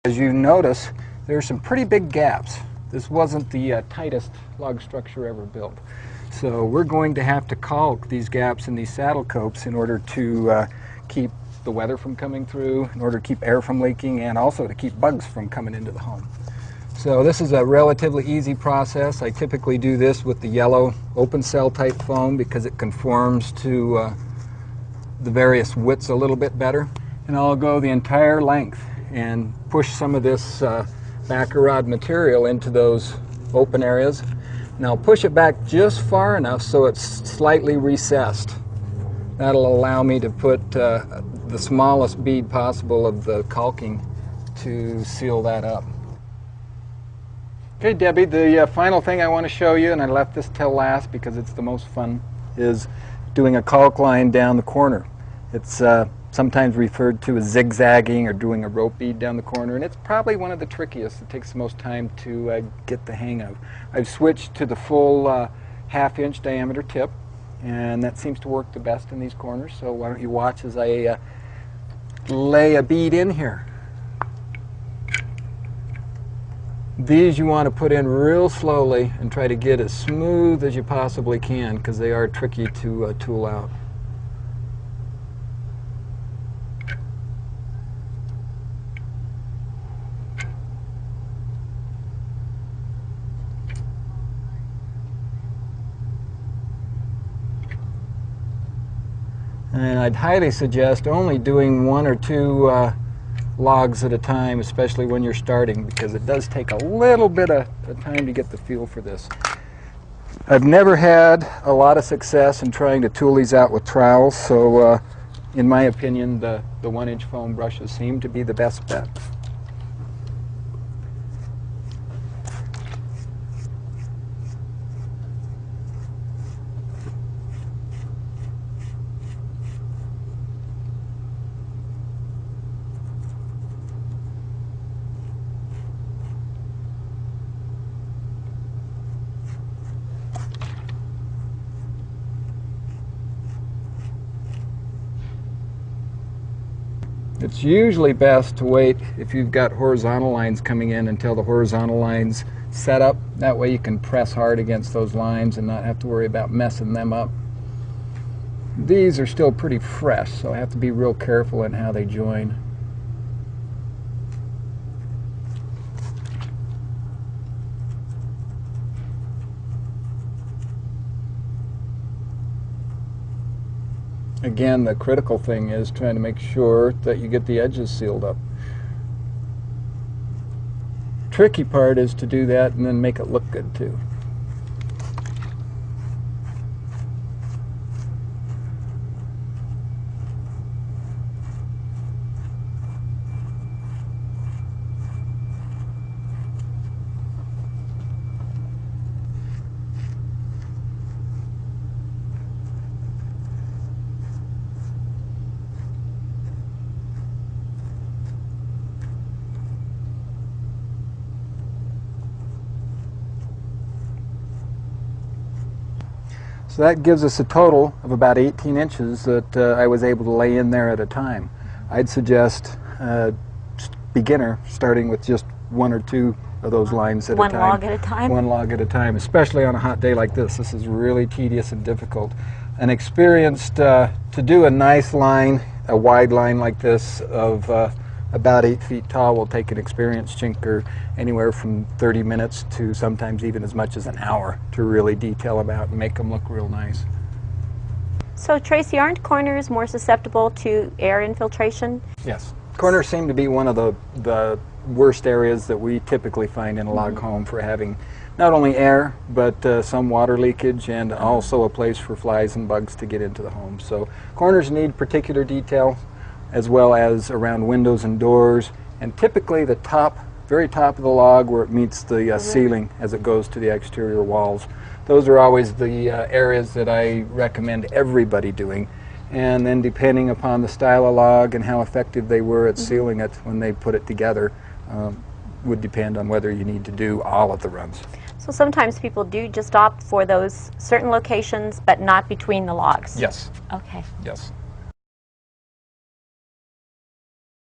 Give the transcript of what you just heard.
As you notice, there are some pretty big gaps. This wasn't the tightest log structure ever built. So we're going to have to caulk these gaps in these saddle copes in order to keep the weather from coming through, in order to keep air from leaking, and also to keep bugs from coming into the home. So this is a relatively easy process. I typically do this with the yellow open cell type foam because it conforms to the various widths a little bit better. And I'll go the entire length and push some of this backer rod material into those open areas. And I'll push it back just far enough so it's slightly recessed. That'll allow me to put the smallest bead possible of the caulking to seal that up. Okay, Debbie, the final thing I want to show you, and I left this till last because it's the most fun, is doing a caulk line down the corner. It's sometimes referred to as zigzagging or doing a rope bead down the corner, and it's probably one of the trickiest. It takes the most time to get the hang of. I've switched to the full half-inch diameter tip, and that seems to work the best in these corners. So why don't you watch as I lay a bead in here. These you want to put in real slowly and try to get as smooth as you possibly can because they are tricky to tool out. And I'd highly suggest only doing 1 or 2 logs at a time, especially when you're starting, because it does take a little bit of time to get the feel for this. I've never had a lot of success in trying to tool these out with trowels, so in my opinion the 1-inch foam brushes seem to be the best bet. It's usually best to wait if you've got horizontal lines coming in until the horizontal lines set up. That way you can press hard against those lines and not have to worry about messing them up. These are still pretty fresh, so I have to be real careful in how they join. Again, the critical thing is trying to make sure that you get the edges sealed up. Tricky part is to do that and then make it look good too. So that gives us a total of about 18 inches that I was able to lay in there at a time. I'd suggest beginner starting with just 1 or 2 of those lines at a time. One log at a time? One log at a time, especially on a hot day like this. This is really tedious and difficult. An experienced, to do a nice line, a wide line like this of about 8 feet tall will take an experienced chinker anywhere from 30 minutes to sometimes even as much as an hour to really detail them out and make them look real nice. So Tracy, aren't corners more susceptible to air infiltration? Yes. Corners seem to be one of the worst areas that we typically find in a log home for having not only air, but some water leakage and also a place for flies and bugs to get into the home. So corners need particular detail, as well as around windows and doors, and typically the top, very top of the log where it meets the ceiling as it goes to the exterior walls. Those are always the areas that I recommend everybody doing. And then depending upon the style of log and how effective they were at sealing it when they put it together, would depend on whether you need to do all of the runs. So sometimes people do just opt for those certain locations, but not between the logs? Yes. Okay. Yes.